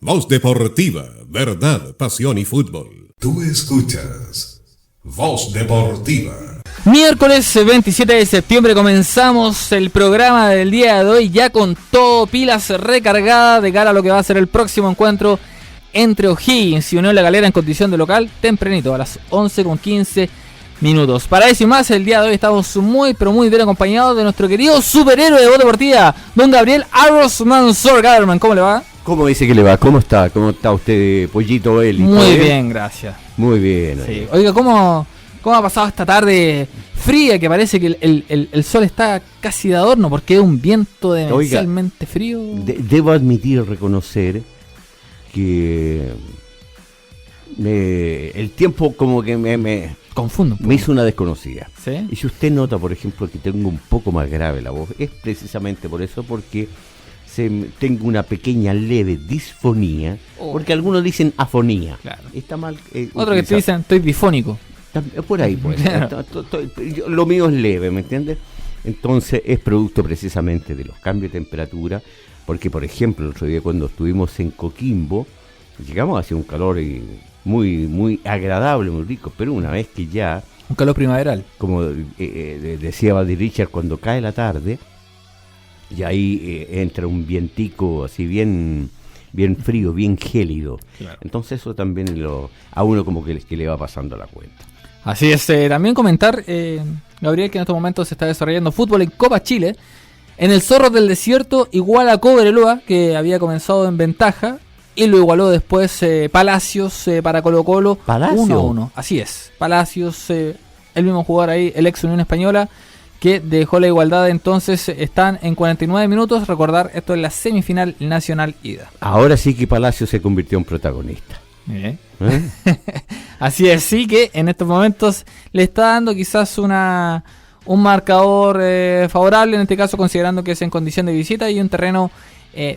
Voz Deportiva, verdad, pasión y fútbol. Tú escuchas Voz Deportiva. Miércoles 27 de septiembre comenzamos el programa del día de hoy ya con todo, pilas recargadas de cara a lo que va a ser el próximo encuentro entre O'Higgins y Unión La Calera en condición de local, tempranito, a las 11:15 minutos. Para eso y más, el día de hoy estamos muy bien acompañados de nuestro querido superhéroe de Voz Deportiva, don Gabriel Arroz Mansor. Gaberman, ¿cómo le va? ¿Cómo dice que le va? ¿Cómo está? ¿Cómo está usted, Pollito Eli? Muy bien, gracias. Muy bien. Sí. Oiga, ¿cómo ha pasado esta tarde fría que parece que el sol está casi de adorno porque es un viento demencialmente frío? Debo admitir, reconocer que el tiempo como que me confundo. Me hizo una desconocida. ¿Sí? Y si usted nota, por ejemplo, que tengo un poco más grave la voz, es precisamente por eso, porque tengo una pequeña leve disfonía, porque algunos dicen afonía. Claro. Está mal. Otro que te dicen, estoy bifónico. Por ahí, pues. Claro. Lo mío es leve, ¿me entiendes? Entonces es producto precisamente de los cambios de temperatura, porque, por ejemplo, el otro día cuando estuvimos en Coquimbo, llegamos hacia un calor muy agradable, muy rico, pero una vez que ya... Un calor primaveral. Como decía Buddy Richard, cuando cae la tarde, y ahí entra un vientico así bien frío, bien gélido. Claro. Entonces eso también a uno como que le va pasando la cuenta. Así es, también comentar, Gabriel, que en estos momentos se está desarrollando fútbol en Copa Chile. En el Zorros del Desierto iguala a Cobreloa, que había comenzado en ventaja, y lo igualó después Palacios para Colo-Colo 1-1. Así es, Palacios, el mismo jugador ahí, el ex Unión Española, que dejó la igualdad. Entonces están en 49 minutos. Recordar, esto es la semifinal nacional ida. Ahora sí que Palacio se convirtió en protagonista. Así es, sí que en estos momentos le está dando quizás un marcador favorable, en este caso considerando que es en condición de visita y un terreno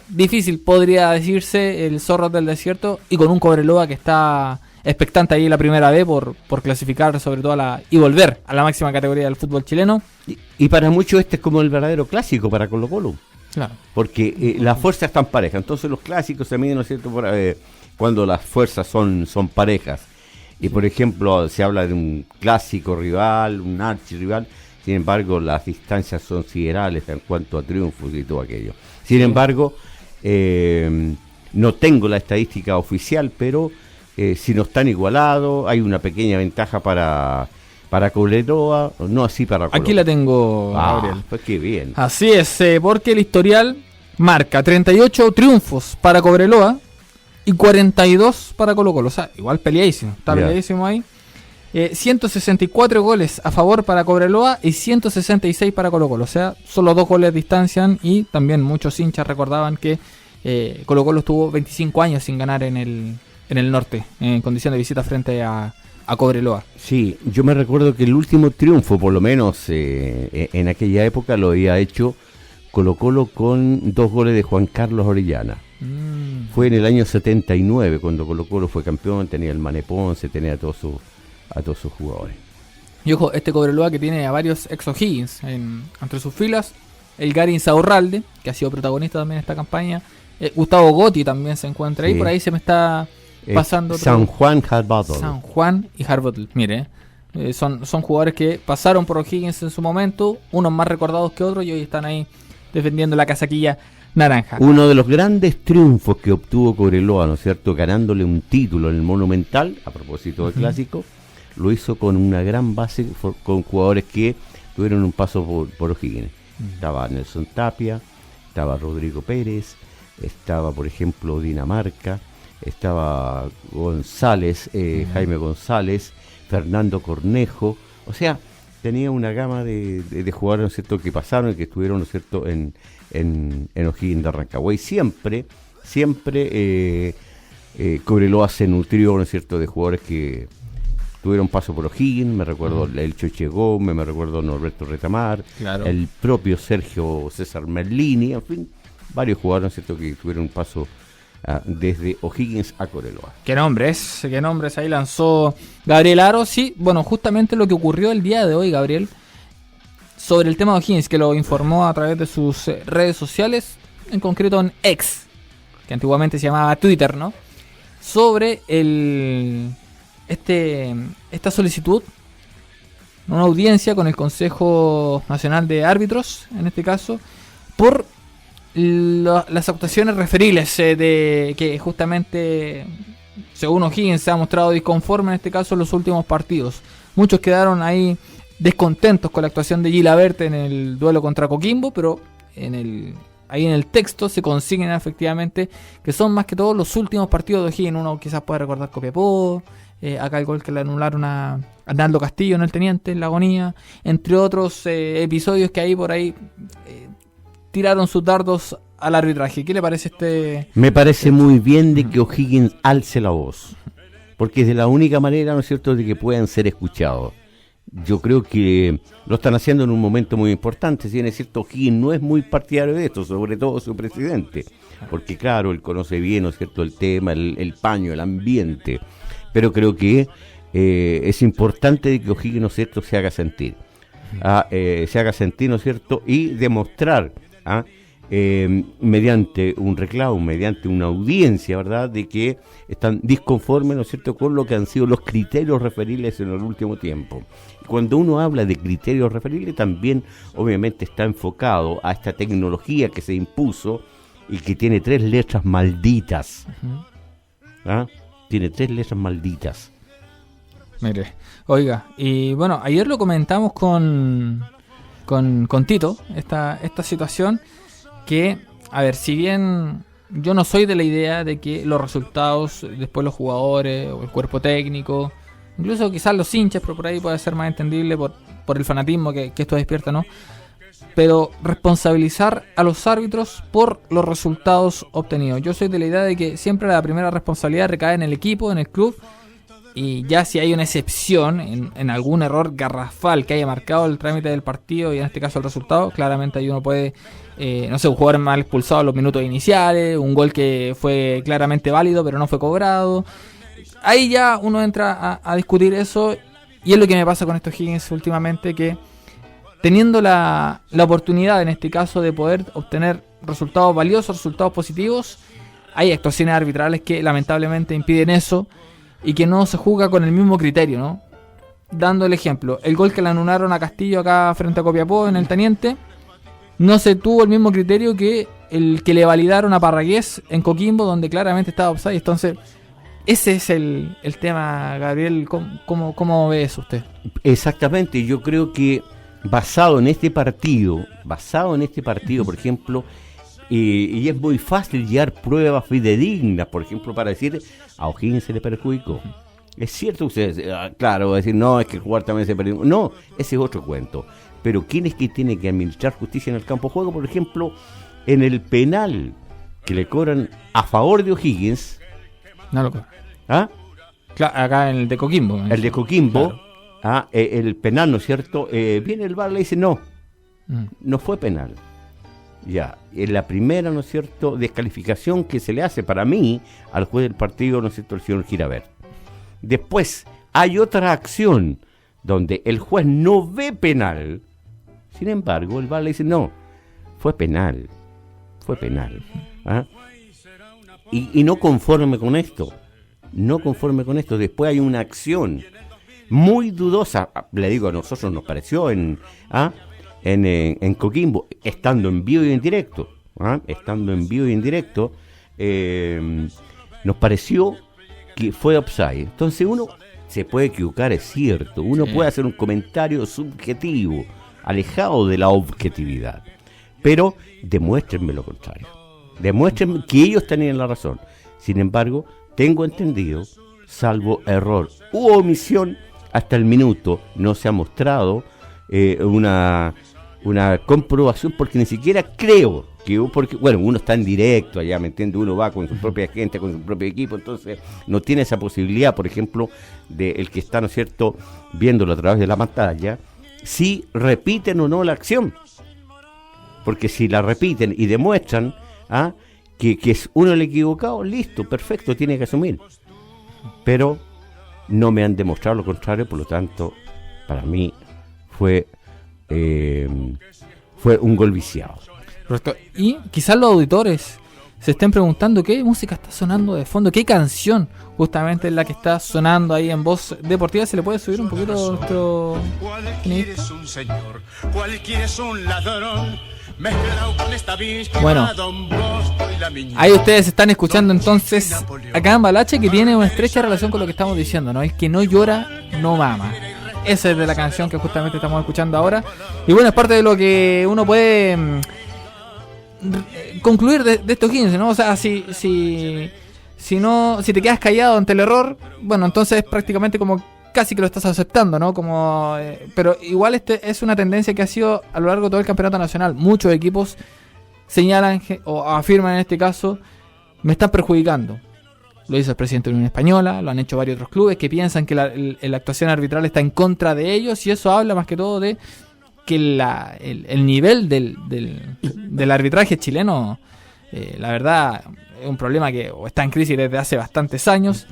difícil, podría decirse, el Zorros del Desierto, y con un Cobreloa que está expectante ahí la primera vez por clasificar sobre todo y volver a la máxima categoría del fútbol chileno. Y para muchos este es como el verdadero clásico para Colo-Colo. Claro. Porque las fuerzas están parejas. Entonces los clásicos se miden, ¿no es cierto?, cuando las fuerzas son parejas. Y por ejemplo, se habla de un clásico rival, un archirrival. Sin embargo, las distancias son siderales en cuanto a triunfos y todo aquello. Sin embargo, no tengo la estadística oficial, pero si no están igualados, hay una pequeña ventaja para Cobreloa, no así para Colo. Aquí la tengo, Gabriel. Pues qué bien. Así es, porque el historial marca 38 triunfos para Cobreloa y 42 para Colo-Colo. O sea, igual peleadísimo, está peleadísimo ahí. 164 goles a favor para Cobreloa y 166 para Colo-Colo. O sea, solo 2 goles distancian, y también muchos hinchas recordaban que Colo-Colo estuvo 25 años sin ganar en el norte, en condición de visita frente a Cobreloa. Sí, yo me recuerdo que el último triunfo, por lo menos en aquella época, lo había hecho Colo-Colo con 2 goles de Juan Carlos Orellana. Fue en el año 79, cuando Colo-Colo fue campeón, tenía el Mané Ponce, tenía a todos sus jugadores. Y ojo, este Cobreloa que tiene a varios ex O'Higgins entre sus filas, el Gary Insaurralde, que ha sido protagonista también en esta campaña, Gustavo Gotti también se encuentra ahí, por ahí se me está pasando San Juan Harbottle. San Juan y Harbottle, mire, son jugadores que pasaron por O'Higgins en su momento, unos más recordados que otros, y hoy están ahí defendiendo la casaquilla naranja. Uno de los grandes triunfos que obtuvo Cobreloa, ¿no es cierto?, ganándole un título en el Monumental, a propósito del clásico, lo hizo con una gran base, con jugadores que tuvieron un paso por O'Higgins. Estaba Nelson Tapia, estaba Rodrigo Pérez, estaba, por ejemplo, Dinamarca, estaba González, Jaime González, Fernando Cornejo. O sea, tenía una gama de jugadores, ¿no es cierto?, que pasaron y que estuvieron, ¿no es cierto?, en O'Higgins de Rancagua. Y siempre Cobreloa se nutrió, ¿no es cierto?, de jugadores que tuvieron paso por O'Higgins. Me recuerdo el Choche Gómez, me recuerdo Norberto Retamar, claro, el propio Sergio César Merlini, en fin, varios jugadores, ¿no es cierto?, que tuvieron un paso desde O'Higgins a Cobreloa. ¿Qué nombres ahí lanzó Gabriel Aro? Sí, bueno, justamente lo que ocurrió el día de hoy, Gabriel, sobre el tema de O'Higgins, que lo informó a través de sus redes sociales, en concreto en X. que antiguamente se llamaba Twitter, ¿no? Sobre esta solicitud, una audiencia con el Consejo Nacional de Árbitros, en este caso, por las actuaciones referiles de que justamente, según O'Higgins, se ha mostrado disconforme en este caso en los últimos partidos. Muchos quedaron ahí descontentos con la actuación de Gilabert en el duelo contra Coquimbo, pero ahí en el texto se consignan efectivamente que son más que todo los últimos partidos de O'Higgins. Uno quizás puede recordar Copiapó, acá el gol que le anularon a Arnaldo Castillo en el Teniente, en la agonía, entre otros episodios que ahí por ahí tiraron sus dardos al arbitraje. ¿Qué le parece Me parece muy bien de que O'Higgins alce la voz, porque es de la única manera, ¿no es cierto?, de que puedan ser escuchados. Yo creo que lo están haciendo en un momento muy importante. Si bien es cierto, O'Higgins no es muy partidario de esto, sobre todo su presidente, porque claro, él conoce bien, ¿no es cierto?, el tema, el paño, el ambiente, pero creo que es importante de que O'Higgins, ¿no es cierto?, se haga sentir, ¿no es cierto?, y demostrar mediante un reclamo, mediante una audiencia, ¿verdad?, de que están disconformes, ¿no es cierto?, con lo que han sido los criterios referibles en el último tiempo. Cuando uno habla de criterios referibles, también obviamente está enfocado a esta tecnología que se impuso y que tiene 3 letras malditas. Tiene 3 letras malditas. Mire, oiga, y bueno, ayer lo comentamos con Tito, esta situación, que, a ver, si bien yo no soy de la idea de que los resultados, después los jugadores o el cuerpo técnico, incluso quizás los hinchas, pero por ahí puede ser más entendible por el fanatismo que esto despierta, ¿no? Pero responsabilizar a los árbitros por los resultados obtenidos. Yo soy de la idea de que siempre la primera responsabilidad recae en el equipo, en el club, y ya si hay una excepción en algún error garrafal que haya marcado el trámite del partido y en este caso el resultado, claramente ahí uno puede, no sé, un jugador mal expulsado en los minutos iniciales, un gol que fue claramente válido pero no fue cobrado. Ahí ya uno entra a discutir eso, y es lo que me pasa con estos Higgins últimamente, que teniendo la oportunidad en este caso de poder obtener resultados valiosos, resultados positivos, hay actuaciones arbitrales que lamentablemente impiden eso y que no se juzga con el mismo criterio, ¿no? Dando el ejemplo, el gol que le anularon a Castillo acá frente a Copiapó en el Teniente, no se tuvo el mismo criterio que el que le validaron a Parragués en Coquimbo, donde claramente estaba offside. Entonces, ese es el tema, Gabriel. ¿Cómo ve eso usted? Exactamente, yo creo que basado en este partido, por ejemplo, y es muy fácil llevar pruebas fidedignas, por ejemplo, para decir a O'Higgins se le perjudicó. Es cierto, ustedes, claro, va a decir, no, es que el jugador también se perdió. No, ese es otro cuento. Pero ¿quién es que tiene que administrar justicia en el campo de juego? Por ejemplo, en el penal que le cobran a favor de O'Higgins. No lo cobran. Acá en el de Coquimbo. El de Coquimbo, claro. El penal, ¿no es cierto? Viene el VAR y le dice, no fue penal. Ya, en la primera, ¿no es cierto?, descalificación que se le hace para mí al juez del partido, ¿no es cierto?, el señor Gilabert. Después hay otra acción donde el juez no ve penal, sin embargo el VAR le dice no, fue penal. Y no conforme con esto, después hay una acción muy dudosa, le digo, a nosotros nos pareció en Coquimbo, estando en vivo y en directo, nos pareció que fue offside. Entonces uno se puede equivocar, es cierto, uno puede hacer un comentario subjetivo, alejado de la objetividad, pero demuéstrenme lo contrario, demuéstrenme que ellos tenían la razón. Sin embargo, tengo entendido, salvo error u omisión, hasta el minuto no se ha mostrado una comprobación, porque ni siquiera creo que, porque bueno, uno está en directo allá, ¿me entiende? Uno va con su propia gente, con su propio equipo, entonces no tiene esa posibilidad, por ejemplo, de el que está, ¿no es cierto?, viéndolo a través de la pantalla, si repiten o no la acción, porque si la repiten y demuestran que es uno el equivocado, listo, perfecto, tiene que asumir, pero no me han demostrado lo contrario, por lo tanto, para mí fue un gol viciado. Y quizás los auditores se estén preguntando qué música está sonando de fondo, qué canción justamente es la que está sonando ahí en Voz Deportiva. ¿Se le puede subir un poquito nuestro... Cualquiera es un señor, cualquiera es un ladrón. Bueno, ahí ustedes están escuchando entonces a Cambalache, que tiene una estrecha relación con lo que estamos diciendo, ¿no? El que no llora, no mama. Esa es de la canción que justamente estamos escuchando ahora. Y bueno, es parte de lo que uno puede concluir de estos 15, ¿no? O sea, si te quedas callado ante el error, bueno, entonces prácticamente como casi que lo estás aceptando, ¿no? Pero igual es una tendencia que ha sido a lo largo de todo el campeonato nacional. Muchos equipos señalan o afirman en este caso, me están perjudicando. Lo hizo el presidente de la Unión Española, lo han hecho varios otros clubes que piensan que la actuación arbitral está en contra de ellos, y eso habla más que todo de que el nivel del arbitraje chileno, la verdad, es un problema que está en crisis desde hace bastantes años,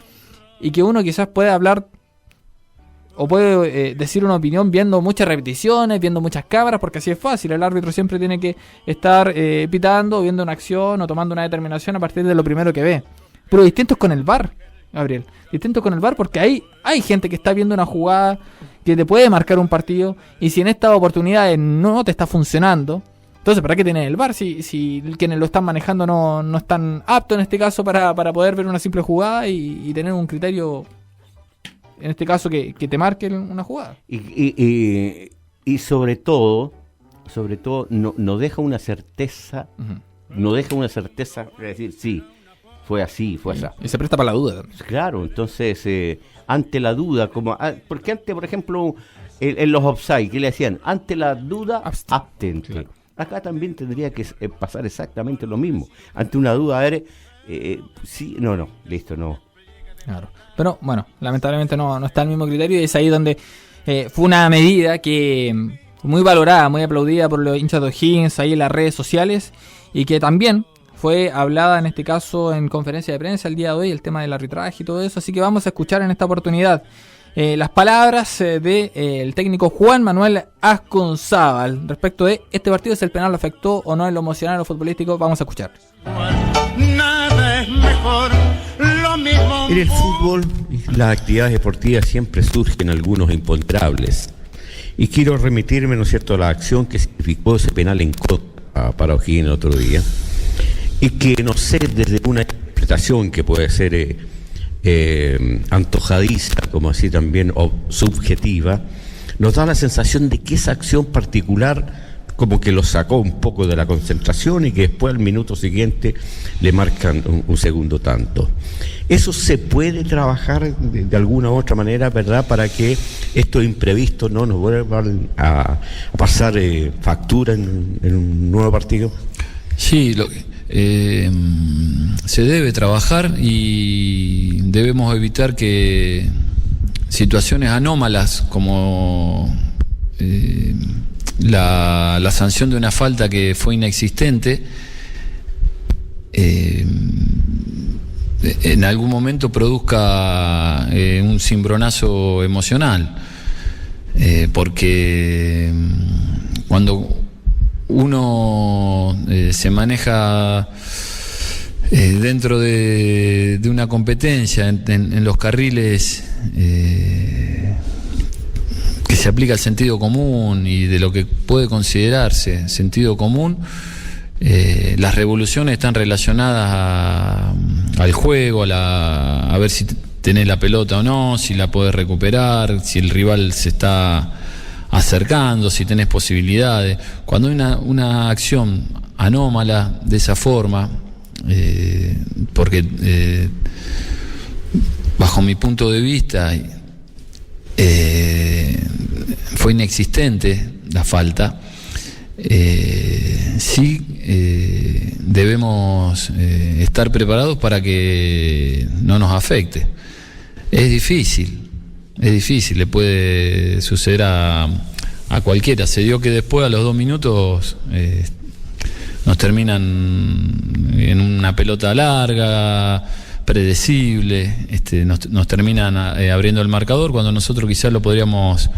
y que uno quizás puede hablar o puede decir una opinión viendo muchas repeticiones, viendo muchas cámaras, porque así es fácil. El árbitro siempre tiene que estar pitando, viendo una acción o tomando una determinación a partir de lo primero que ve. Pero distinto es con el VAR, Gabriel. Distinto con el VAR, porque hay gente que está viendo una jugada que te puede marcar un partido, y si en estas oportunidades no te está funcionando, entonces ¿para qué tienes el VAR? Si quienes lo están manejando no están aptos en este caso para poder ver una simple jugada y tener un criterio, en este caso, que te marque una jugada. Y sobre todo no deja una certeza, no deja una certeza de decir, sí, fue así, fue así. Y se presta para la duda. Claro, entonces, ante la duda, porque antes, por ejemplo, en los offside, ¿qué le decían? Ante la duda, abstente. Claro. Acá también tendría que pasar exactamente lo mismo. Ante una duda, a ver, sí, no, listo, no. Claro. Pero bueno, lamentablemente no está el mismo criterio, y es ahí donde fue una medida que muy valorada, muy aplaudida por los hinchas de O'Higgins ahí en las redes sociales, y que también fue hablada en este caso en conferencia de prensa el día de hoy, el tema del arbitraje y todo eso. Así que vamos a escuchar en esta oportunidad las palabras del técnico Juan Manuel Asconzábal respecto de este partido, si el penal lo afectó o no en lo emocional o futbolístico. Vamos a escuchar. Nada es mejor, lo mismo. En el fútbol, las actividades deportivas siempre surgen algunos imponderables. Y quiero remitirme, ¿no es cierto?, a la acción que significó ese penal en contra para O'Higgins el otro día. Y que, no sé, desde una interpretación que puede ser antojadiza, como así también, o subjetiva, nos da la sensación de que esa acción particular como que lo sacó un poco de la concentración, y que después al minuto siguiente le marcan un segundo tanto. Eso se puede trabajar de alguna u otra manera, ¿verdad?, para que estos imprevistos no nos vuelvan a pasar factura en un nuevo partido. Sí, se debe trabajar, y debemos evitar que situaciones anómalas como la sanción de una falta que fue inexistente en algún momento produzca un cimbronazo emocional, porque cuando uno se maneja dentro de una competencia en los carriles que se aplica el sentido común y de lo que puede considerarse sentido común, las revoluciones están relacionadas al juego, a ver si tenés la pelota o no, si la podés recuperar, si el rival se está acercando, si tenés posibilidades. Cuando hay una acción anómala de esa forma, porque bajo mi punto de vista fue inexistente la falta, sí debemos estar preparados para que no nos afecte. Es difícil, le puede suceder a cualquiera. Se dio que después, a los 2 minutos, nos terminan en una pelota larga, predecible, nos terminan abriendo el marcador, cuando nosotros quizás lo podríamos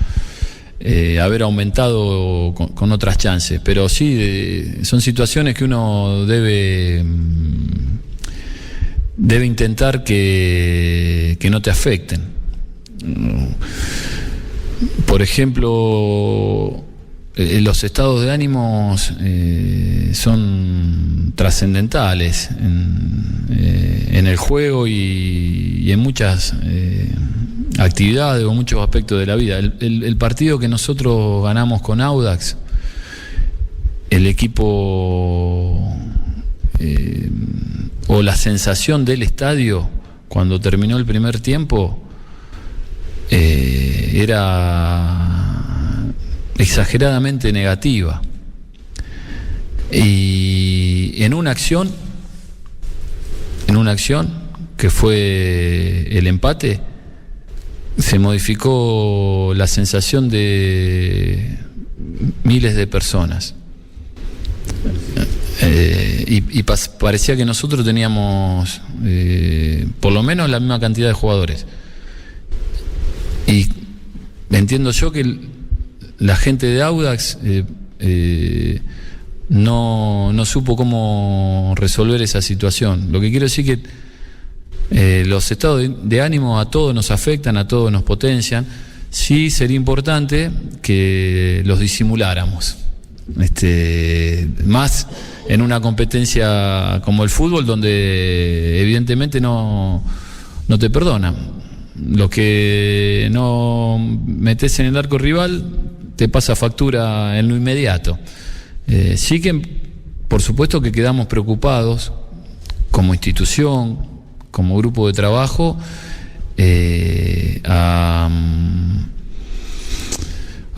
haber aumentado con otras chances. Pero sí, son situaciones que uno debe intentar que no te afecten. Por ejemplo, los estados de ánimos son trascendentales en el juego y en muchas actividades o muchos aspectos de la vida. El partido que nosotros ganamos con Audax, el equipo o la sensación del estadio cuando terminó el primer tiempo era exageradamente negativa, y en una acción que fue el empate se modificó la sensación de miles de personas. Parecía que nosotros teníamos por lo menos la misma cantidad de jugadores, y entiendo yo que la gente de Audax no supo cómo resolver esa situación. Lo que quiero decir que los estados de ánimo a todos nos afectan, a todos nos potencian. Sí sería importante que los disimuláramos, más en una competencia como el fútbol, donde evidentemente no te perdonan. Lo que no metes en el arco rival te pasa factura en lo inmediato. Sí que, por supuesto, que quedamos preocupados como institución, como grupo de trabajo,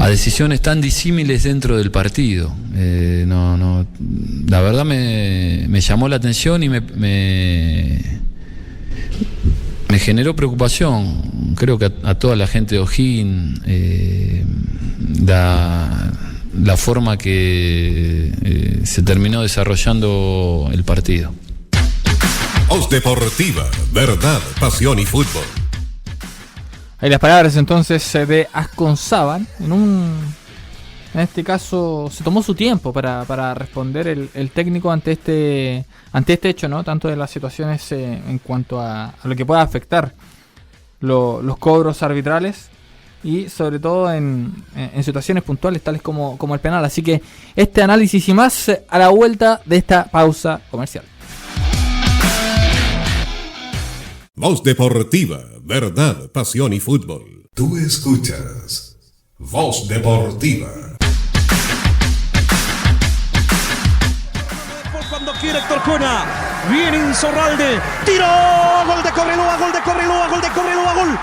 a decisiones tan disímiles dentro del partido. La verdad me llamó la atención y me generó preocupación. Creo que a toda la gente de O'Higgins, la forma que se terminó desarrollando el partido. Voz Deportiva, verdad, pasión y fútbol. Ahí las palabras entonces de Asconzábal. En este caso se tomó su tiempo para responder el técnico ante este hecho, ¿no? Tanto de las situaciones en cuanto a lo que pueda afectar los cobros arbitrales, y sobre todo en situaciones puntuales tales como el penal. Así que este análisis y más a la vuelta de esta pausa comercial. Voz Deportiva, verdad, pasión y fútbol. Tú escuchas Voz Deportiva. Cuando quiere Héctor Cona, viene Insaurralde, tiró, gol de Cobreloa, gol de Cobreloa, gol de Cobreloa, gol, gol.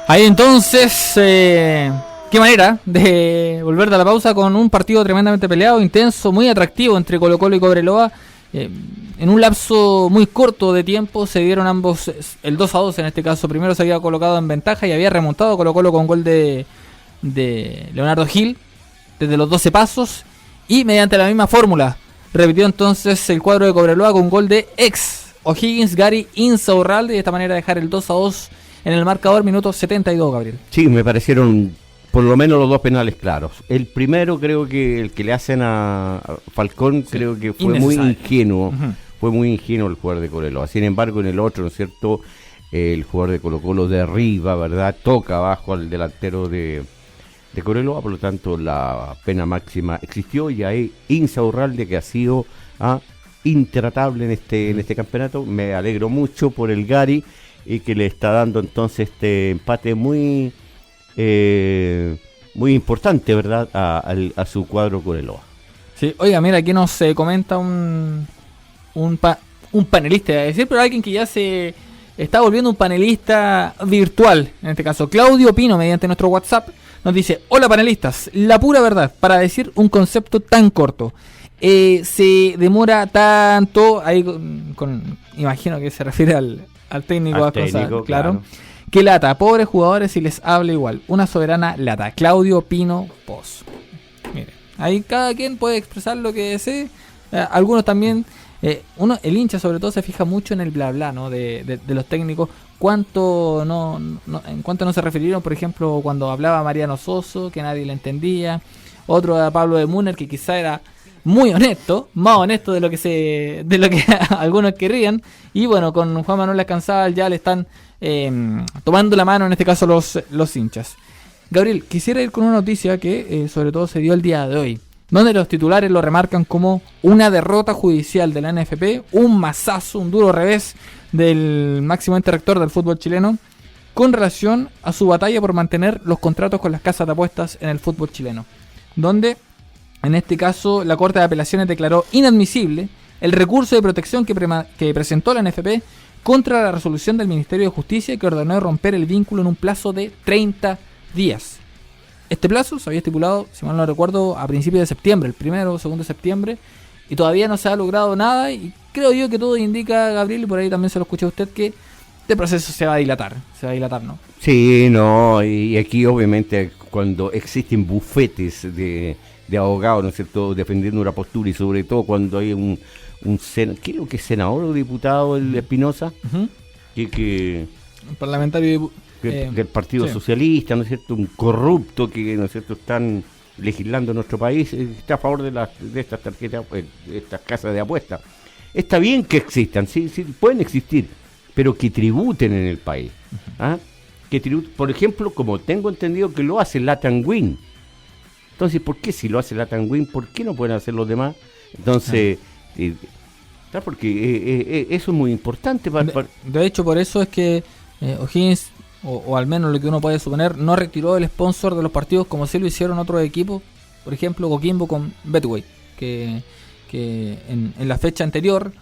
Ahí entonces, qué manera de volver de la pausa con un partido tremendamente peleado, intenso, muy atractivo entre Colo-Colo y Cobreloa. En un lapso muy corto de tiempo se dieron ambos el 2-2 en este caso. Primero se había colocado en ventaja y había remontado Colo-Colo con gol de Leonardo Gil desde los 12 pasos, y mediante la misma fórmula repitió entonces el cuadro de Cobreloa con gol de ex O'Higgins Gary Insaurralde, y de esta manera dejar el 2-2 en el marcador, minuto 72, Gabriel. Sí, me parecieron por lo menos los dos penales claros. El primero, creo que el que le hacen a Falcón, sí, creo que fue muy ingenuo. Uh-huh. Fue muy ingenuo el jugador de Cobreloa. Sin embargo, en el otro, ¿no es cierto?, el jugador de Colo-Colo derriba, ¿verdad?, toca abajo al delantero de Cobreloa. Por lo tanto, la pena máxima existió, y ahí Insaurralde, que ha sido intratable en este campeonato. Me alegro mucho por el Gary, y que le está dando entonces este empate muy importante, ¿verdad?, a su cuadro Cobreloa. Sí, oiga, mira, aquí nos comenta un panelista, es decir, pero alguien que ya se está volviendo un panelista virtual, en este caso Claudio Pino, mediante nuestro WhatsApp, nos dice: hola panelistas, la pura verdad, para decir un concepto tan corto, se demora tanto, ahí imagino que se refiere al técnico, claro. Qué lata, pobres jugadores, y les habla igual. Una soberana lata. Claudio Pino Poz. Mire, Ahí cada quien puede expresar lo que desee. Algunos también, el hincha sobre todo se fija mucho en el bla bla, ¿no? de los técnicos. En cuánto no se refirieron, por ejemplo, cuando hablaba Mariano Soso, que nadie le entendía. Otro a Pablo de Müller, que quizá era muy honesto, más honesto de lo que algunos querrían. Y bueno, con Juan Manuel Ascanzabal ya le están tomando la mano, en este caso los hinchas. Gabriel, quisiera ir con una noticia que sobre todo se dio el día de hoy, donde los titulares lo remarcan como una derrota judicial de la NFP, un mazazo, un duro revés del máximo ente rector del fútbol chileno con relación a su batalla por mantener los contratos con las casas de apuestas en el fútbol chileno, donde en este caso la Corte de Apelaciones declaró inadmisible el recurso de protección que presentó la NFP contra la resolución del Ministerio de Justicia, que ordenó romper el vínculo en un plazo de 30 días. Este plazo se había estipulado, si mal no recuerdo, a principios de septiembre, el 1 o 2 de septiembre, y todavía no se ha logrado nada, y creo yo que todo indica, Gabriel, y por ahí también se lo escuché a usted, que este proceso se va a dilatar, ¿no? Sí, no, y aquí obviamente cuando existen bufetes de abogados, ¿no es cierto?, defendiendo una postura, y sobre todo cuando hay un creo que es senador o diputado, el Espinosa, Uh-huh. que Un parlamentario del Partido sí. Socialista, ¿no es cierto?, un corrupto que, ¿no es cierto?, están legislando en nuestro país, está a favor de estas tarjetas, de estas casas de apuestas. Está bien que existan, sí, pueden existir, pero que tributen en el país. ¿Ah? Que por ejemplo, como tengo entendido que lo hace Latam Win. Entonces, ¿por qué si lo hace Latam Win, por qué no pueden hacer los demás? Entonces, porque eso es muy importante. De hecho, por eso es que O'Higgins, o al menos lo que uno puede suponer, no retiró el sponsor de los partidos como sí lo hicieron otros equipos, por ejemplo Coquimbo con Betway, que en la fecha anterior,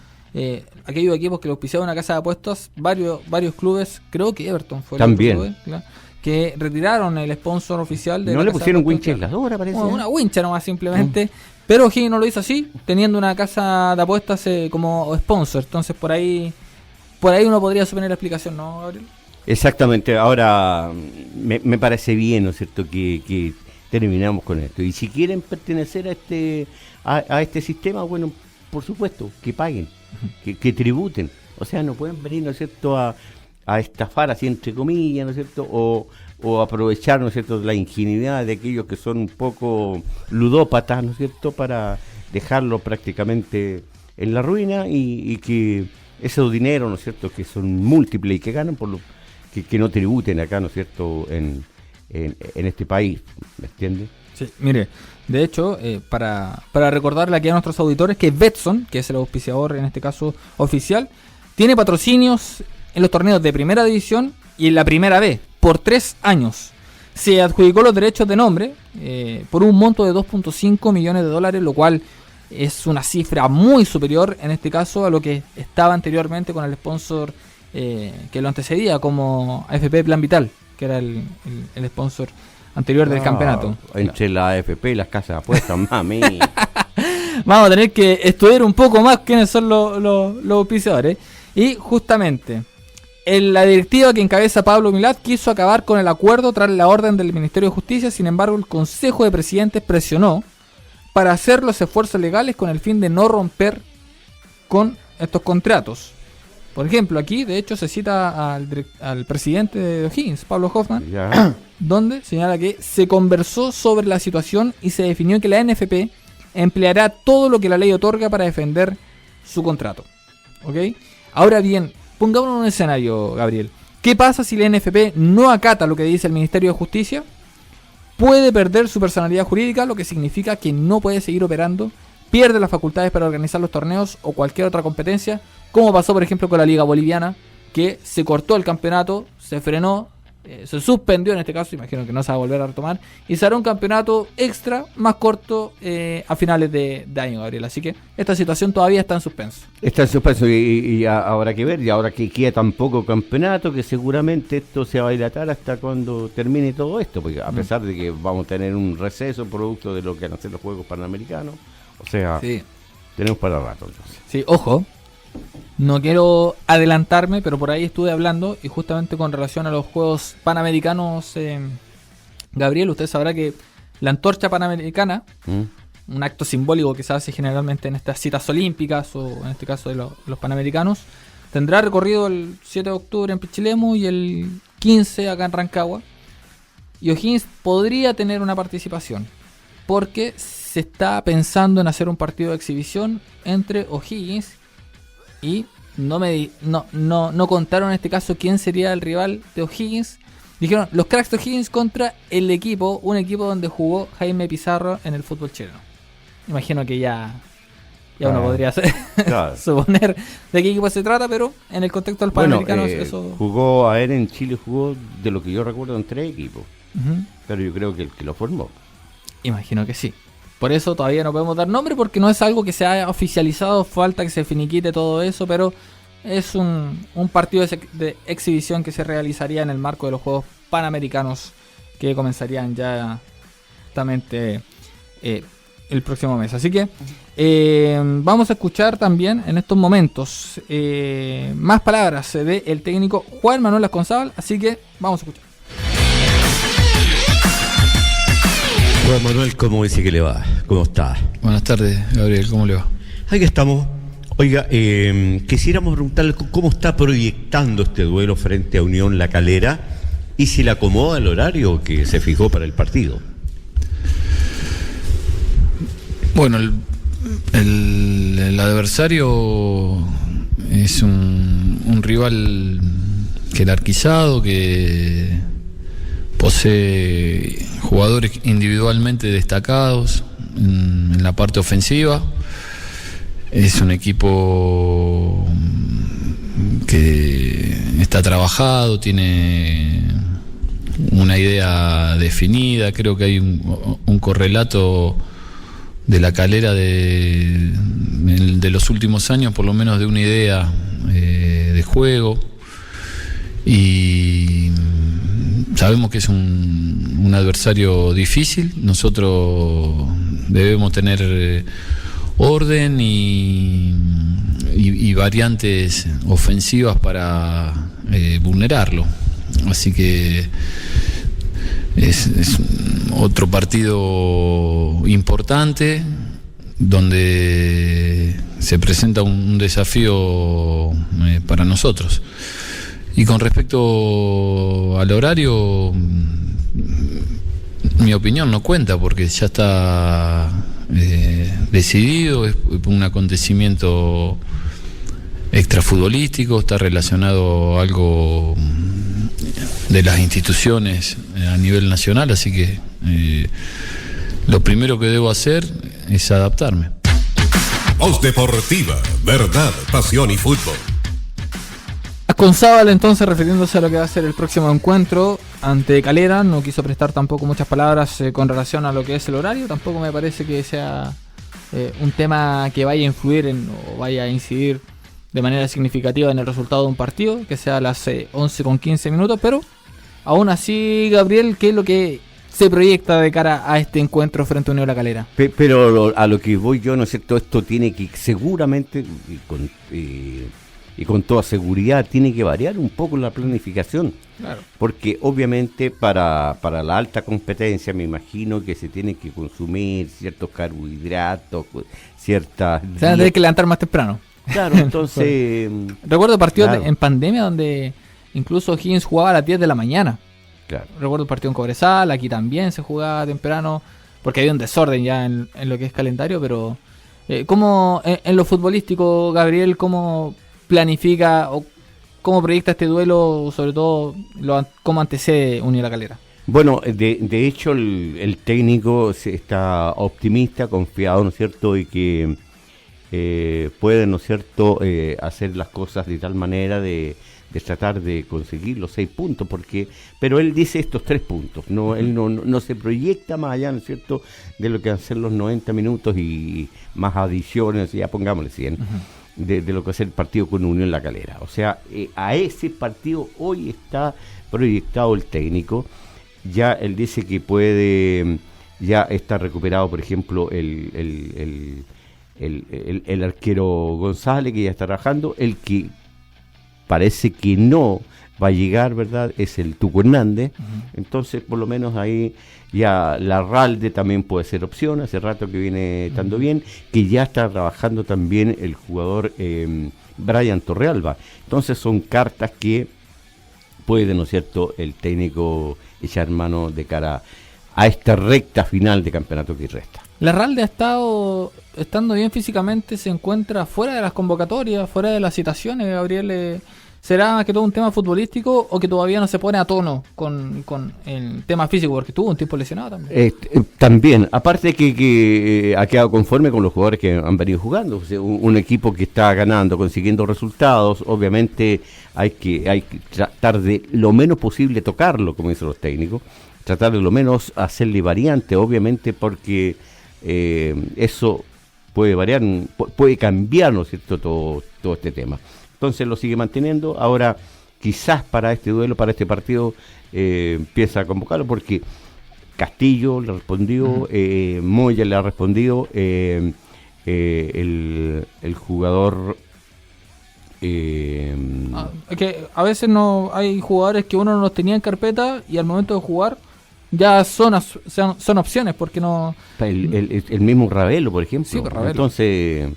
aquellos equipos que lo auspiciaban una casa de apuestas, varios clubes, creo que Everton fue también el club, claro, que retiraron el sponsor oficial de no la le casa pusieron de apuestas, wincha aisladora, parece. una wincha nomás simplemente. Pero O'Higgins no lo hizo así, teniendo una casa de apuestas como sponsor. Entonces por ahí uno podría suponer la explicación, ¿no, Gabriel? Exactamente. Ahora me parece bien, ¿no es cierto?, que terminamos con esto. Y si quieren pertenecer a este sistema, bueno, por supuesto, que paguen, que tributen. O sea, no pueden venir, ¿no es cierto?, a estafar, así entre comillas, ¿no es cierto?, o aprovechar, ¿no es cierto?, la ingenuidad de aquellos que son un poco ludópatas, ¿no es cierto?, para dejarlo prácticamente en la ruina, y que esos dineros, ¿no es cierto?, que son múltiples y que ganan por que no tributen acá, ¿no es cierto?, en este país, ¿me entiendes? Sí, mire, de hecho, para recordarle aquí a nuestros auditores que Betson, que es el auspiciador en este caso oficial, tiene patrocinios en los torneos de primera división y en la primera B por 3 años. Se adjudicó los derechos de nombre por un monto de $2.5 millones, lo cual es una cifra muy superior en este caso a lo que estaba anteriormente con el sponsor que lo antecedía, como AFP Plan Vital, que era el sponsor anterior del campeonato. Entre la AFP y las casas de apuestas, mami. Vamos a tener que estudiar un poco más quiénes son los auspiciadores. Y justamente la directiva que encabeza Pablo Milad quiso acabar con el acuerdo tras la orden del Ministerio de Justicia. Sin embargo, el Consejo de Presidentes presionó para hacer los esfuerzos legales con el fin de no romper con estos contratos. Por ejemplo, aquí de hecho se cita al presidente de O'Higgins, Pablo Hoffman, donde señala que se conversó sobre la situación y se definió que la NFP empleará todo lo que la ley otorga para defender su contrato. ¿Ok? Ahora bien, pongámonos en un escenario, Gabriel. ¿Qué pasa si la NFP no acata lo que dice el Ministerio de Justicia? Puede perder su personalidad jurídica, lo que significa que no puede seguir operando, pierde las facultades para organizar los torneos o cualquier otra competencia, como pasó por ejemplo con la Liga Boliviana, que se cortó el campeonato, se frenó, se suspendió en este caso, imagino que no se va a volver a retomar, y se hará un campeonato extra más corto a finales de año, Gabriel. Así que esta situación todavía está en suspenso. Está en suspenso y habrá que ver, y ahora que queda tan poco campeonato, que seguramente esto se va a dilatar hasta cuando termine todo esto, porque a pesar de que vamos a tener un receso producto de lo que van a hacer los Juegos Panamericanos, o sea, sí, tenemos para rato entonces. Sí, ojo, no quiero adelantarme, pero por ahí estuve hablando, y justamente con relación a los Juegos Panamericanos, Gabriel, usted sabrá que la antorcha panamericana un acto simbólico que se hace generalmente en estas citas olímpicas o en este caso de los Panamericanos. Tendrá recorrido el 7 de octubre en Pichilemu y el 15 acá en Rancagua. Y O'Higgins podría tener una participación porque se está pensando en hacer un partido de exhibición entre O'Higgins y no contaron en este caso quién sería el rival de O'Higgins. Dijeron los Cracks de O'Higgins contra un equipo donde jugó Jaime Pizarro en el fútbol chileno. Imagino que ya uno podría suponer de qué equipo se trata, pero en el contexto del Panamericano eso... Jugó a él en Chile, jugó de lo que yo recuerdo en 3 equipos. Pero yo creo que el que lo formó. Imagino que sí. Por eso todavía no podemos dar nombre porque no es algo que se haya oficializado, falta que se finiquite todo eso, pero es un partido de exhibición que se realizaría en el marco de los Juegos Panamericanos que comenzarían ya justamente el próximo mes. Así que vamos a escuchar también en estos momentos más palabras del técnico Juan Manuel Asconzábal, así que vamos a escuchar. Juan Manuel, ¿cómo dice que le va? ¿Cómo está? Buenas tardes, Gabriel, ¿cómo le va? Aquí estamos. Oiga, quisiéramos preguntarle cómo está proyectando este duelo frente a Unión La Calera y si le acomoda el horario que se fijó para el partido. Bueno, el adversario es un rival jerarquizado que posee jugadores individualmente destacados en la parte ofensiva. Es un equipo que está trabajado, tiene una idea definida. Creo que hay un correlato de La Calera de los últimos años, por lo menos de una idea de juego. Y sabemos que es un adversario difícil. Nosotros debemos tener orden y variantes ofensivas para vulnerarlo. Así que es otro partido importante donde se presenta un desafío para nosotros. Y con respecto al horario, mi opinión no cuenta porque ya está decidido, es un acontecimiento extrafutbolístico, está relacionado a algo de las instituciones a nivel nacional, así que lo primero que debo hacer es adaptarme. Voz Deportiva, verdad, pasión y fútbol. Asconzábal entonces refiriéndose a lo que va a ser el próximo encuentro ante Calera, no quiso prestar tampoco muchas palabras con relación a lo que es el horario, tampoco me parece que sea un tema que vaya a influir o vaya a incidir de manera significativa en el resultado de un partido, que sea a las 11:15, pero aún así, Gabriel, ¿qué es lo que se proyecta de cara a este encuentro frente a Unión La Calera? Pero a lo que voy yo, ¿no es cierto? Esto tiene que seguramente y con toda seguridad tiene que variar un poco la planificación. Claro. Porque obviamente para la alta competencia me imagino que se tienen que consumir ciertos carbohidratos, ciertas... Se van a tener que levantar más temprano. Claro, entonces... Recuerdo partidos en pandemia donde incluso Higgins jugaba a las 10 de la mañana. Claro. Recuerdo el partido en Cobresal, aquí también se jugaba temprano, porque había un desorden ya en lo que es calendario, pero... ¿cómo en lo futbolístico, Gabriel, cómo planifica o cómo proyecta este duelo, sobre todo cómo antecede Unión La Calera? Bueno, de hecho el técnico está optimista, confiado, ¿no es cierto?, y que puede, ¿no es cierto?, hacer las cosas de tal manera de tratar de conseguir los 6 puntos, pero él dice estos 3 puntos, no, él no se proyecta más allá, ¿no es cierto?, de lo que van a ser los 90 minutos y más adiciones, ya pongámosle 100. De lo que es el partido con Unión La Calera. O sea, a ese partido hoy está proyectado el técnico. Ya él dice que puede, ya está recuperado, por ejemplo, el arquero González, que ya está trabajando, el que parece que no va a llegar, ¿verdad? Es el Tuco Hernández. Entonces, por lo menos ahí ya Larralde también puede ser opción. Hace rato que viene estando bien, que ya está trabajando también el jugador Brian Torrealba. Entonces son cartas que puede, ¿no es cierto?, el técnico echar mano de cara a esta recta final de campeonato que resta. Larralde ha estando bien físicamente, se encuentra fuera de las convocatorias, fuera de las citaciones, Gabriel. ¿Será más que todo un tema futbolístico o que todavía no se pone a tono con el tema físico? Porque tuvo un tiempo lesionado también. También, aparte que ha quedado conforme con los jugadores que han venido jugando. O sea, un equipo que está ganando, consiguiendo resultados, obviamente hay que tratar de lo menos posible tocarlo, como dicen los técnicos, tratar de lo menos hacerle variante, obviamente, porque eso puede variar, puede cambiar, ¿no es cierto?, todo este tema. Entonces lo sigue manteniendo. Ahora, quizás para este duelo, para este partido, empieza a convocarlo porque Castillo le respondió, Moya le ha respondido, el jugador... que a veces no hay jugadores que uno no los tenía en carpeta y al momento de jugar ya son opciones, porque no... El mismo Ravelo, por ejemplo. Sí, Ravelo. Entonces...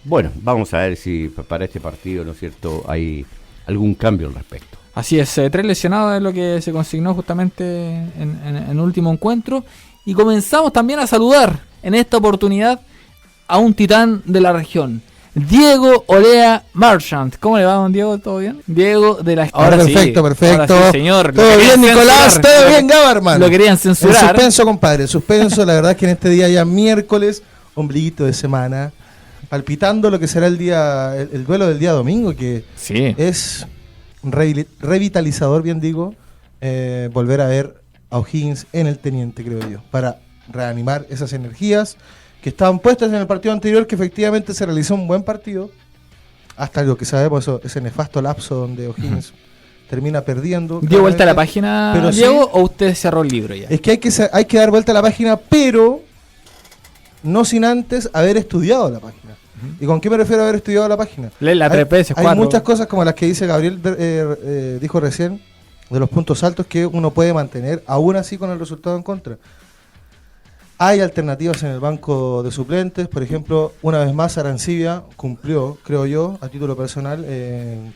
Bueno, vamos a ver si para este partido, ¿no es cierto?, hay algún cambio al respecto. Así es, 3 lesionados es lo que se consignó justamente en el último encuentro. Y comenzamos también a saludar en esta oportunidad a un titán de la región, Diego Olea Marchant. ¿Cómo le va, don Diego? ¿Todo bien? Diego de la... Ahora perfecto. Ahora sí, señor. Todo bien, Nicolás, todo bien, Gaberman. Lo querían censurar. El suspenso, compadre, el suspenso. La verdad es que en este día ya miércoles, ombliguito de semana, palpitando lo que será el duelo del día domingo, que sí, es revitalizador, bien digo, volver a ver a O'Higgins en el Teniente, creo yo, para reanimar esas energías que estaban puestas en el partido anterior, que efectivamente se realizó un buen partido, hasta lo que sabemos, ese nefasto lapso donde O'Higgins termina perdiendo. ¿Dio vuelta a la página, pero Diego, sí, o usted cerró el libro ya? Es que hay que dar vuelta a la página, pero no sin antes haber estudiado la página. ¿Y con qué me refiero a haber estudiado la página? Lee la 3 veces, 4. Hay muchas cosas como las que dice Gabriel, dijo recién, de los puntos altos que uno puede mantener, aún así con el resultado en contra. Hay alternativas en el banco de suplentes, por ejemplo, una vez más Arancibia cumplió, creo yo, a título personal,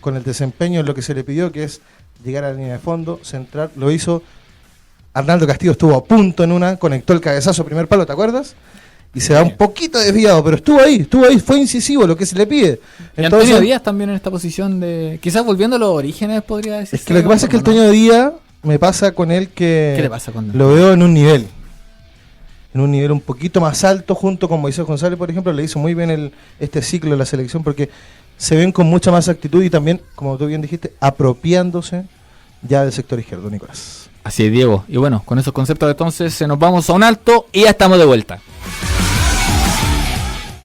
con el desempeño en lo que se le pidió, que es llegar a la línea de fondo, centrar, lo hizo. Arnaldo Castillo estuvo a punto en una, conectó el cabezazo primer palo, ¿te acuerdas? Y se da un poquito desviado, pero estuvo ahí, fue incisivo lo que se le pide. Y Antonio Díaz también en esta posición de... Quizás volviendo a los orígenes, podría decir. Es que lo que pasa es que el Toño Díaz me pasa con él que... ¿Qué le pasa con él? Lo veo en un nivel un poquito más alto, junto con Moisés González, por ejemplo. Le hizo muy bien este ciclo de la selección, porque se ven con mucha más actitud y también, como tú bien dijiste, apropiándose ya del sector izquierdo, Nicolás. Así es, Diego. Y bueno, con esos conceptos entonces nos vamos a un alto y ya estamos de vuelta.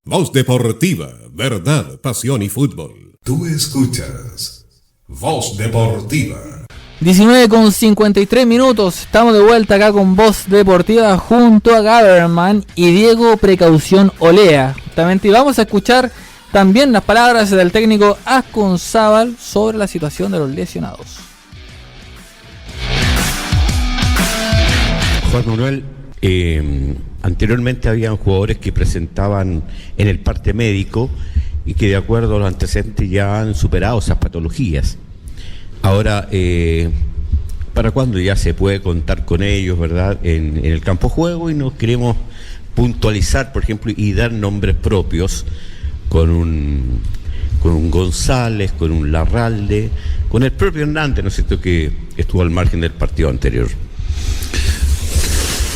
Voz Deportiva, verdad, pasión y fútbol. Tú escuchas Voz Deportiva. 19:53 minutos, estamos de vuelta acá con Voz Deportiva junto a Gaberman y Diego Precaución Olea. Justamente, y vamos a escuchar también las palabras del técnico Asconzábal sobre la situación de los lesionados. Juan Manuel, anteriormente habían jugadores que presentaban en el parte médico y que de acuerdo a los antecedentes ya han superado esas patologías. Ahora, ¿para cuándo ya se puede contar con ellos, verdad, en el campo de juego? Y nos queremos puntualizar, por ejemplo, y dar nombres propios con un González, con un Larralde, con el propio Hernández, ¿no es cierto?, que estuvo al margen del partido anterior.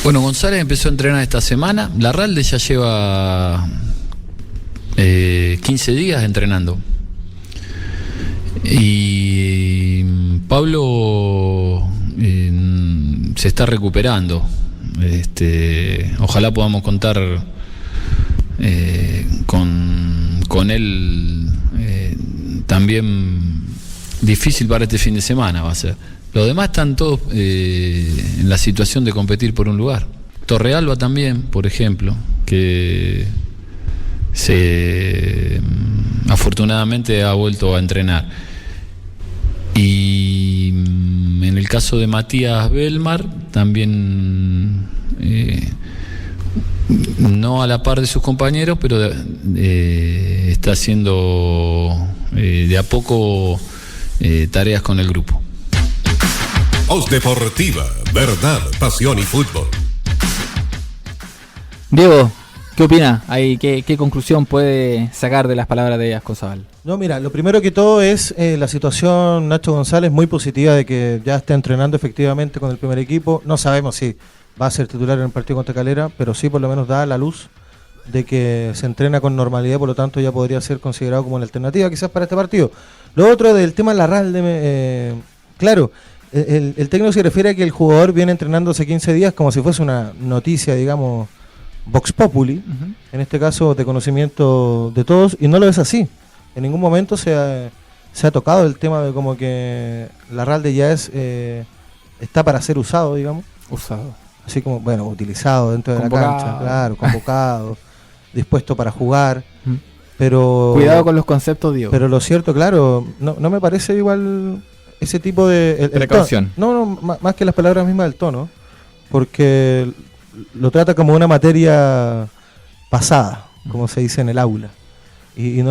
Bueno, González empezó a entrenar esta semana. Larralde ya lleva 15 días entrenando. Y Pablo se está recuperando. Ojalá podamos contar con él también. Difícil para este fin de semana va a ser. Los demás están todos en la situación de competir por un lugar. Torrealba también, por ejemplo, que afortunadamente ha vuelto a entrenar. Y en el caso de Matías Belmar, también no a la par de sus compañeros, pero está haciendo de a poco tareas con el grupo. Voz Deportiva, verdad, pasión y fútbol. Diego, ¿qué opina? ¿Qué conclusión puede sacar de las palabras de Ascozabal? No, mira, lo primero que todo es la situación Nacho González, muy positiva de que ya está entrenando efectivamente con el primer equipo. No sabemos si va a ser titular en el partido contra Calera, pero sí por lo menos da la luz de que se entrena con normalidad, por lo tanto ya podría ser considerado como una alternativa quizás para este partido. Lo otro del tema Larralde, claro, el técnico se refiere a que el jugador viene entrenando hace 15 días como si fuese una noticia, digamos, Vox Populi, en este caso de conocimiento de todos, y no lo es así. En ningún momento se ha tocado el tema de como que Larralde ya está para ser usado, digamos. Usado. Así como, bueno, utilizado dentro de la cancha, claro, convocado, dispuesto para jugar, pero... Cuidado con los conceptos, Diego. Pero lo cierto, claro, no me parece igual ese tipo de... precaución. No, más que las palabras mismas del tono, porque lo trata como una materia pasada, como se dice en el aula, y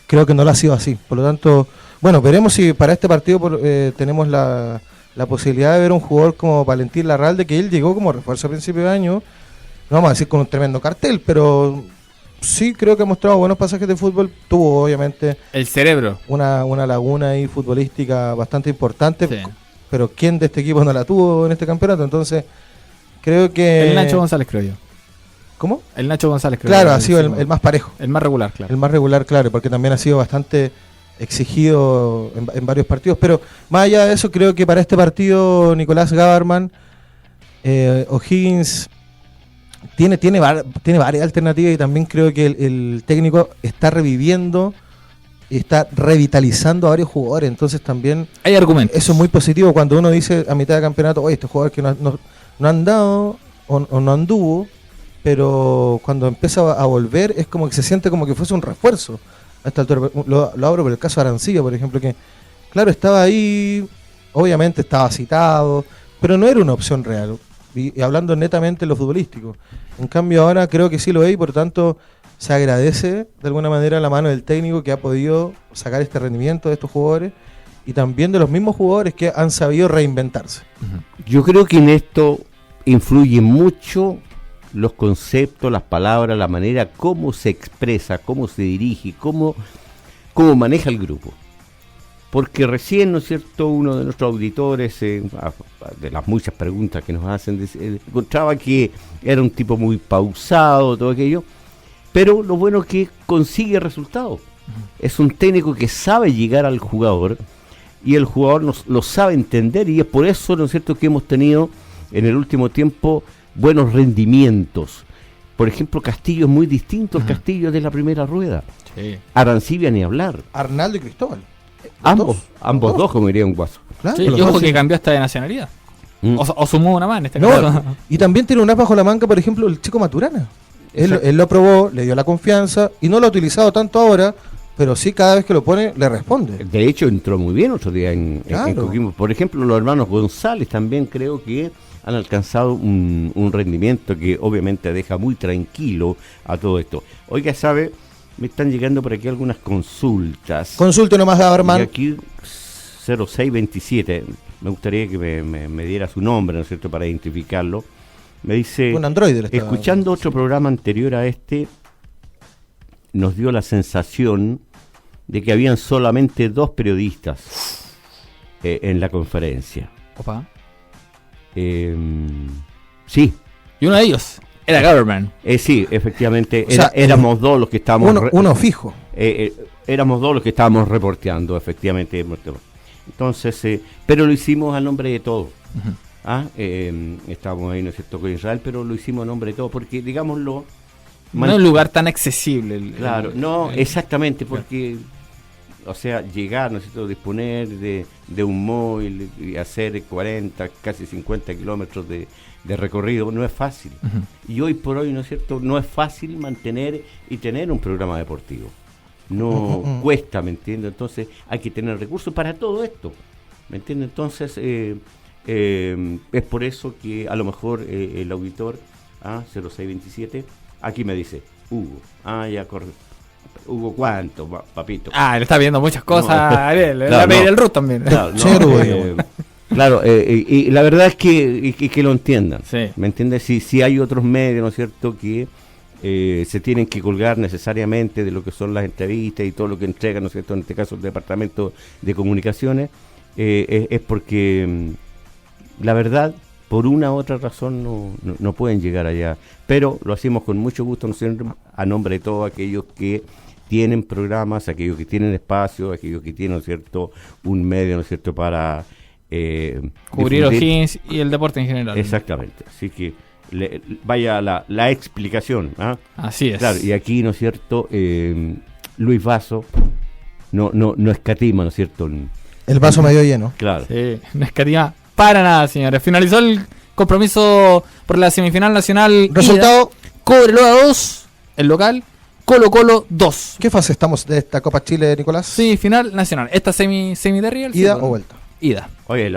creo que no lo ha sido así. Por lo tanto, bueno, veremos si para este partido tenemos la posibilidad de ver un jugador como Valentín Larralde, que él llegó como refuerzo a principio de año, no vamos a decir con un tremendo cartel, pero sí creo que ha mostrado buenos pasajes de fútbol. Tuvo obviamente el cerebro, una laguna ahí futbolística bastante importante, sí. Pero ¿quién de este equipo no la tuvo en este campeonato? Entonces creo que... El Nacho González, creo yo. ¿Cómo? El Nacho González, creo claro, yo. Ha sido el más parejo. El más regular, claro. El más regular, claro, porque también ha sido bastante exigido en varios partidos, pero más allá de eso, creo que para este partido Nicolás Gabarman, O'Higgins tiene varias alternativas, y también creo que el técnico está reviviendo y está revitalizando a varios jugadores, entonces también hay argumentos. Eso es muy positivo cuando uno dice a mitad de campeonato, oye, este jugador que no han dado o no anduvo, pero cuando empieza a volver es como que se siente como que fuese un refuerzo. A esta altura, lo abro por el caso de Arancibia, por ejemplo, que claro, estaba ahí, obviamente estaba citado, pero no era una opción real, y hablando netamente en lo futbolístico. En cambio ahora creo que sí lo es, y por tanto se agradece de alguna manera la mano del técnico que ha podido sacar este rendimiento de estos jugadores, y también de los mismos jugadores que han sabido reinventarse. Yo creo que en esto influye mucho los conceptos, las palabras, la manera cómo se expresa, cómo se dirige, cómo maneja el grupo. Porque recién, ¿no es cierto?, uno de nuestros auditores, de las muchas preguntas que nos hacen, encontraba que era un tipo muy pausado, todo aquello, pero lo bueno es que consigue resultados. Es un técnico que sabe llegar al jugador, y el jugador lo sabe entender, y es por eso, ¿no es cierto?, que hemos tenido en el último tiempo buenos rendimientos. Por ejemplo, Castillo es muy distinto al Castillo de la primera rueda. Sí. Arancibia ni hablar. Arnaldo y Cristóbal. Ambos dos, como diría un guaso. Claro, Sí, y ojo que cambió hasta de nacionalidad. O sumó una más en este caso. Y también tiene un as bajo la manga, por ejemplo, el chico Maturana. Él lo probó, le dio la confianza, y no lo ha utilizado tanto ahora, pero sí cada vez que lo pone le responde. De hecho, entró muy bien otro día en Coquimbo. Por ejemplo, los hermanos González también creo que han alcanzado un rendimiento que obviamente deja muy tranquilo a todo esto. Oiga, ¿sabe? Me están llegando por aquí algunas consultas. Consulte nomás, Gabarman. Y aquí 0627, me gustaría que me diera su nombre, ¿no es cierto?, para identificarlo. Me dice, un androide escuchando otro programa anterior a este, nos dio la sensación de que habían solamente 2 periodistas en la conferencia. Opa. Sí. Y uno de ellos era Gabarman. Sí, efectivamente. Éramos 2 los que estábamos... Uno fijo. Éramos 2 los que estábamos reporteando, efectivamente. Entonces, pero lo hicimos a nombre de todos. Estábamos ahí, ¿no es cierto?, con Israel, pero lo hicimos a nombre de todos, porque, digámoslo... No es un lugar tan accesible. Exactamente, porque... O sea, llegar, ¿no es cierto?, disponer de un móvil y hacer 40, casi 50 kilómetros de recorrido, no es fácil. Y hoy por hoy, ¿no es cierto?, no es fácil mantener y tener un programa deportivo. No cuesta, ¿me entiendes? Entonces hay que tener recursos para todo esto. ¿Me entiendes? Entonces, es por eso que a lo mejor el auditor 0627, aquí me dice, Hugo, ya corre. Hugo, ¿cuánto, papito? Le está viendo muchas cosas, No. Ariel. Le Claro, va a pedir no. el root también. Claro, no, Señor Hugo. claro, y la verdad es que lo entiendan. Sí. ¿Me entiendes? Si hay otros medios, ¿no es cierto?, que se tienen que colgar necesariamente de lo que son las entrevistas y todo lo que entregan, ¿no es cierto?, en este caso el Departamento de Comunicaciones, es porque la verdad, por una u otra razón, no pueden llegar allá. Pero lo hacemos con mucho gusto, ¿no es cierto?, a nombre de todos aquellos que tienen programas, aquellos que tienen espacio, aquellos que tienen, ¿no es cierto?, un medio, ¿no es cierto?, para Cubrir los difundir. Higgins y el deporte en general. Exactamente. Así que vaya la explicación. Así es. Claro, y aquí, ¿no es cierto?, Luis Vaso no escatima, ¿no es cierto? El vaso medio lleno. Claro. Sí, no escatima para nada, señores. Finalizó el compromiso por la semifinal nacional. Resultado. Cobreloa 2, el local. Colo-Colo 2. ¿Qué fase estamos de esta Copa Chile, Nicolás? Sí, final nacional. Esta semi de Riel. ¿Ida sí, o vuelta? Ida. Oye,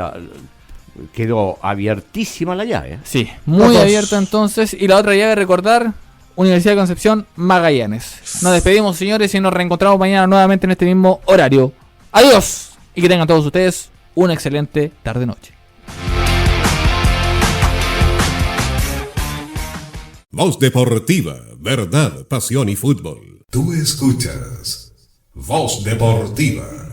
quedó abiertísima la llave. Sí, Los muy dos. abierta entonces. Y la otra llave, recordar, Universidad de Concepción, Magallanes. Nos despedimos, señores, y nos reencontramos mañana nuevamente en este mismo horario. Adiós. Y que tengan todos ustedes una excelente tarde-noche. Voz Deportiva, verdad, pasión y fútbol. Tú escuchas Voz Deportiva.